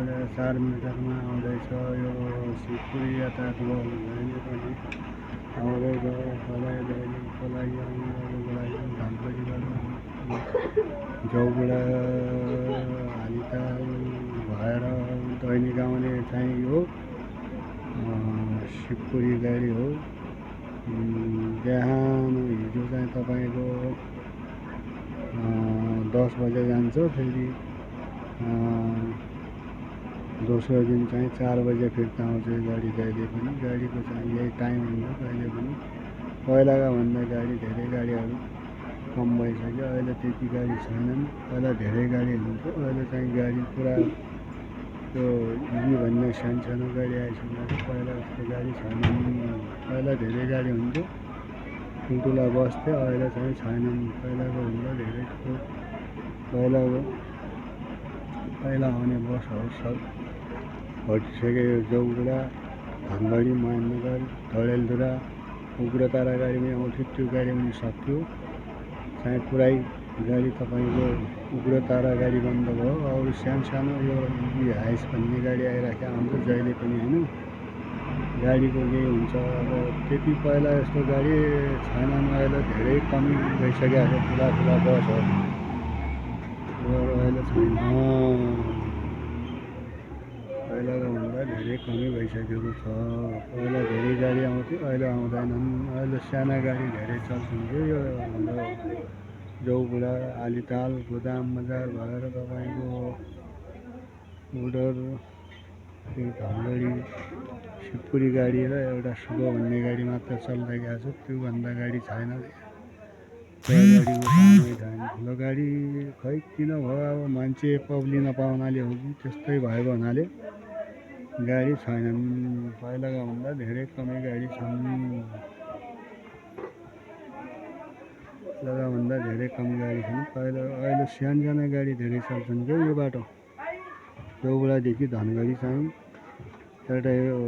यहाँबाट 4 मिटरमा आउँदैछ यो शिवपुरी यातायात गर्नु भने पनि आउँदैछ सधैँ दैनिकको लागि आउनुको लागि धनगढीबाट जौबुढा हालिताल भएर दैनिक आउने चाहिँ यो शिवपुरी गाडी हो। बिहान हिजो चाहिँ तपाईँको 10 बजे जान्छ, फेरि दोस्रो दिन चाहिँ 4 बजे फिर्ता आउँछ गाडी। जहिले पनि गाडीको चाहिँ यही टाइम हुन्छ कहिले पनि। पहिलाका भन्दा गाडी धेरै गाडीहरू कम भइसक्यो, अहिले त्यति गाडी छैनन्। पहिला धेरै गाडी हुन्थ्यो, अहिले चाहिँ गाडी पुरा त्यो इभी भन्ने सानो गाडी आइसक्यो। पहिला जस्तो गाडी छैनन्। पहिला धेरै गाडी हुन्थ्यो, ठुल्ठुला बस थियो, अहिले चाहिँ छैनन्। पहिलाको भन्दा धेरै ठुलो पहिला आउने बसहरू सब हटिसक्यो। यो जौबुढा, धनगढी, महेन्द्रनगर, डडेलधुरा, उग्रतारा गाडीमा आउँथ्यो, त्यो गाडी पनि सक्यो चाहिँ पुरै गाडी। तपाईँको उग्रतारा गाडी बन्द भयो। अरू सानो यो इभी हाइस भन्ने गाडी आइराखेको हुन्छ जहिले पनि होइन। गाडीको केही हुन्छ, अब त्यति पहिला यस्तो गाडी छैनन्। अहिले धेरै कमी भइसकेको छ ठुला बसहरू अहिले छैन। पहिलाको भन्दा धेरै कमी भइसकेको छ। पहिला धेरै गाडी आउँथ्यो, अहिले आउँदैनन्। अहिले साना गाडी धेरै चल्छन् कि यो हाम्रो जौबुढा, आलिताल, गोदाम बजार भएर तपाईँको उडर, धनगढी, शिवपुरी गाडी र एउटा सुगो भन्ने गाडी मात्र चलिरहेको छ। त्योभन्दा गाडी छैन। गाडीको कामै छैन। ठुलो गाडी खै किन भयो, अब मान्छे पब्लिन पाउनाले हो कि त्यस्तै भएको हुनाले गाडी छैनन्। पहिलाको भन्दा धेरै कमै गाडी छन्। पहिलाको भन्दा धेरै कम गाडी छन्। अहिले सानो गाडी धेरै चल्छन् क्या यो बाटो। जौबुढादेखि धनगढी चाहिँ एउटा यो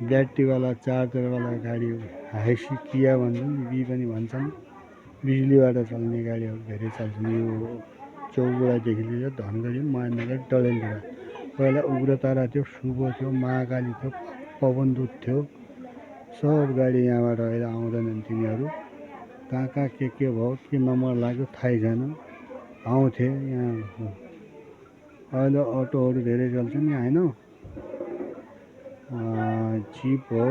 ब्याट्रीवाला चार्जरवाला गाडी हो, हाइसी किया भन्छन्, इभी पनि भन्छन्। बिजुलीबाट चल्ने गाडीहरू धेरै चल्छन्। यो जौबुढादेखि लिएर धनगढी, महेन्द्रनगर, डडेलधुरा। पहिला उग्रतारा थियो, सुगो थियो, महाकाली थियो, पवनदूत थियो। सब गाडी यहाँबाट अहिले आउँदैनन्। तिनीहरू कहाँ के भयो, के नम्बर लाग्यो थाहै छैन। आउँथे यहाँ। अहिले अटोहरू धेरै चल्छन् यहाँ होइन। जिप हो,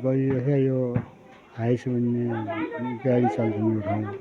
बढी यो हाइस भन्ने गाडी चल्छन् यो ठाउँमा।